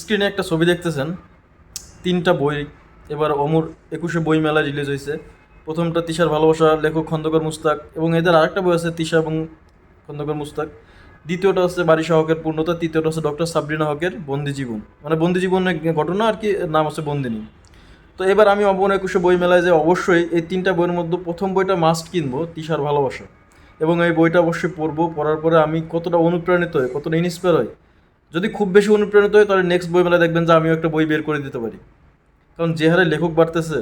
স্ক্রিনে একটা ছবি দেখতেছেন, তিনটা বই এবার অমর 21শে বই মেলা রিলিজ হয়েছে। প্রথমটা তিশার ভালোবাসা, লেখক খন্দকার মুস্তাক, এবং এদের আরেকটা বই আছে তিশা এবং খন্দকার মুস্তাক। দ্বিতীয়টা হচ্ছে বারিশা হকের পূর্ণতা, তৃতীয়টা হচ্ছে ডক্টর সাবরিনা হকের বন্দি জীবন, মানে বন্দি জীবনের ঘটনা আর কি, নাম হচ্ছে বন্দিনী। তো এবার আমি অমর 21শে বই মেলায় যে অবশ্যই এই তিনটা বইয়ের মধ্যে প্রথম বইটা মাস্ট কিনবো, তিশার ভালোবাসা। এবং এই বইটা অবশ্যই পড়বো, পড়ার পরে আমি কতটা অনুপ্রাণিত হই, কতটা ইন্সপায়ার হয়। যদি খুব বেশি অনুপ্রাণিত হয় তাহলে নেক্সট বই মেলায় দেখবেন যে আমিও একটা বই বের করে দিতে পারি। কারণ যে হারে লেখক বাড়তেছে,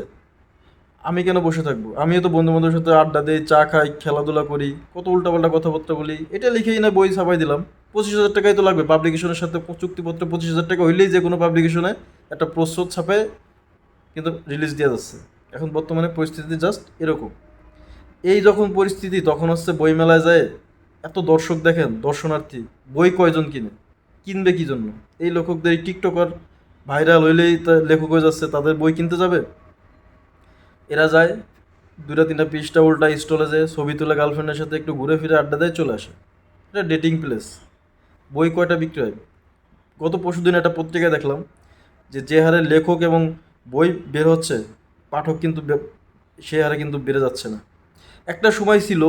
আমি কেন বসে থাকবো? আমিও তো বন্ধু বান্ধবের সাথে আড্ডা দিই, চা খাই, খেলাধুলা করি, কত উল্টাপাল্টা কথাবার্তা বলি। এটা লিখেই না বই ছাপাই দিলাম, 25,000 টাকাই তো লাগবে পাবলিকেশনের সাথে। চুক্তিপত্রে 25,000 টাকা হইলেই যে কোনো পাবলিকেশনে একটা প্রচ্ছদ ছাপে কিন্তু রিলিজ দেওয়া যাচ্ছে। এখন বর্তমানে পরিস্থিতি জাস্ট এরকম। এই যখন পরিস্থিতি তখন হচ্ছে বই মেলায় যায় এত দর্শক দেখেন, দর্শনার্থী, বই কয়জন কিনে, কিনবে কি জন্য? এই লেখকদের এই টিকটকার ভাইরাল হইলেই লেখক হয়ে যাচ্ছে, তাদের বই কিনতে যাবে। এরা যায়, দুটা তিনটা পৃষ্ঠা উল্টা স্টলে যায়, ছবি তুলে গার্লফ্রেন্ডের সাথে একটু ঘুরে ফিরে আড্ডা দেয়, চলে আসে। এটা ডেটিং প্লেস। বই কয়টা বিক্রি হয়? গত পরশু দিন একটা পত্রিকায় দেখলাম যে হারে লেখক এবং বই বের হচ্ছে, পাঠক কিন্তু সে হারে কিন্তু বেড়ে যাচ্ছে না। একটা সময় ছিল,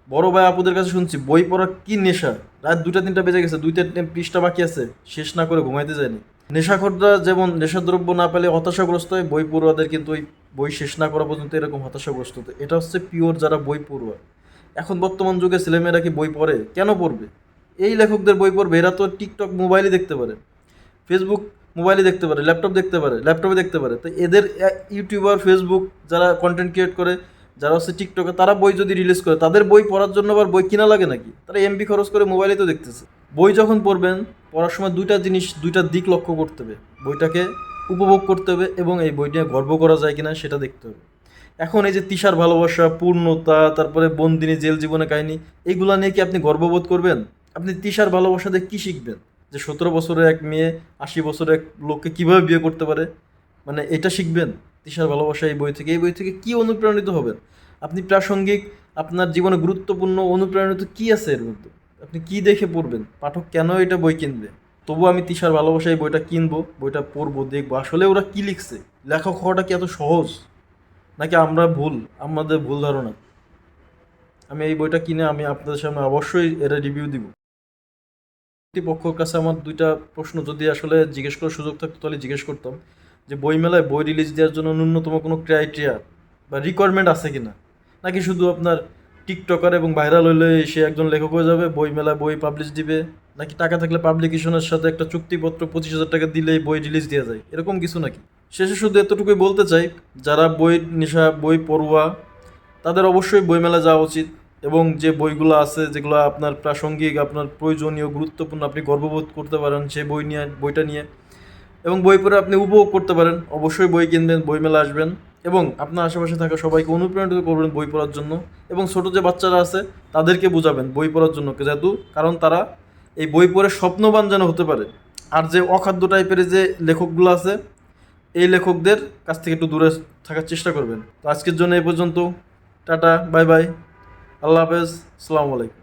বড় ভাই আপুদের কাছে শুনছি বই পড়ার কি নেশা, রাত 2টা 3টা বেজে গেছে, 2-3 পৃষ্ঠা বাকি আছে, শেষ না করে ঘুমাইতে যায়নি। নেশাখোররা যেমন নেশাদ্রব্য না পেলে হতাশাগ্রস্ত হয়, বই পড়ুয়াদের কিন্তু ওই বই শেষ না করা পর্যন্ত এরকম হতাশাগ্রস্ত হতো। এটা হচ্ছে পিওর যারা বই পড়ুয়া। এখন বর্তমান যুগে ছেলেমেয়েরা কি বই পড়ে? কেন পড়বে? এই লেখকদের বই পড়বে? এরা তো টিকটক মোবাইলে দেখতে পারে, ফেসবুক মোবাইলে দেখতে পারে, ল্যাপটপ দেখতে পারে, ল্যাপটপে দেখতে পারে। তো এদের ইউটিউবার, ফেসবুক যারা কন্টেন্ট ক্রিয়েট করে, যারা হচ্ছে টিকটকে, তারা বই যদি রিলিজ করে, তাদের বই পড়ার জন্য আবার বই কিনা লাগে নাকি? তারা এমবি খরচ করে মোবাইলে তো দেখতেছে। বই যখন পড়বেন, পড়ার সময় দুইটা জিনিস, দুইটা দিক লক্ষ্য করতে হবে। বইটাকে উপভোগ করতে হবে এবং এই বই নিয়ে গর্ব করা যায় কিনা সেটা দেখতে হবে। এখন এই যে তিশার ভালোবাসা, পূর্ণতা, তারপরে বন্দিনী জেল জীবনে কাহিনী, এইগুলা নিয়ে কি আপনি গর্ববোধ করবেন? আপনি তিশার ভালোবাসা দিয়ে কী শিখবেন? যে 17 বছরের এক মেয়ে 80 বছরের এক লোককে কীভাবে বিয়ে করতে পারে, মানে এটা শিখবেন তিশার ভালোবাসা এই বই থেকে? এই বই থেকে কী অনুপ্রাণিত হবেন আপনি? প্রাসঙ্গিক, আপনার জীবনে গুরুত্বপূর্ণ অনুপ্রাণিত কী আছে এর মধ্যে? আপনি কী দেখে পড়বেন? পাঠক কেন এটা বই কিনবে? তবু আমি তিশার ভালোবাসা এই বইটা কিনবো, বইটা পড়বো, দেখবো আসলে ওরা কী লিখছে। লেখক হওয়াটা কি এত সহজ, নাকি আমরা ভুল, আমাদের ভুল ধারণা? আমি এই বইটা কিনে আমি আপনাদের সামনে অবশ্যই এটা রিভিউ দিব। কর্তৃপক্ষের কাছে আমার দুইটা প্রশ্ন যদি আসলে জিজ্ঞেস করার সুযোগ থাকতো তাহলে জিজ্ঞেস করতাম যে বই মেলায় বই রিলিজ দেওয়ার জন্য ন্যূনতম কোনো ক্রাইটেরিয়া বা রিকোয়ারমেন্ট আছে কিনা, নাকি শুধু আপনার টিকটকার এবং ভাইরাল হইলে সে একজন লেখক হয়ে যাবে, বই মেলায় বই পাবলিশ দিবে, নাকি টাকা থাকলে পাবলিকেশনের সাথে একটা চুক্তিপত্র 25,000 টাকা দিলেই বই রিলিজ দেওয়া যায়, এরকম কিছু নাকি? শেষে শুধু এতটুকুই বলতে চাই, যারা বই নেশা, বই পড়ুয়া, তাদের অবশ্যই বইমেলা যাওয়া উচিত। এবং যে বইগুলো আছে যেগুলো আপনার প্রাসঙ্গিক, আপনার প্রয়োজনীয়, গুরুত্বপূর্ণ, আপনি গর্ববোধ করতে পারেন সেই বই নিয়ে, বইটা নিয়ে, এবং বই পড়ে আপনি উপভোগ করতে পারেন, অবশ্যই বই কিনবেন, বইমেলা আসবেন এবং আপনার আশেপাশে থাকা সবাইকে অনুপ্রাণিত করবেন বই পড়ার জন্য। এবং ছোটো যে বাচ্চারা আছে তাদেরকে বোঝাবেন বই পড়ার জন্য, যেহেতু কারণ তারা এই বই পড়ে স্বপ্নবান যেন হতে পারে। আর যে অখাদ্য টাইপের যে লেখকগুলো আছে, এই লেখকদের কাছ থেকে একটু দূরে থাকার চেষ্টা করবেন। তো আজকের জন্য এই পর্যন্ত। টাটা, বাই বাই, আল্লাহ হাফেজ, আসসালামু আলাইকুম।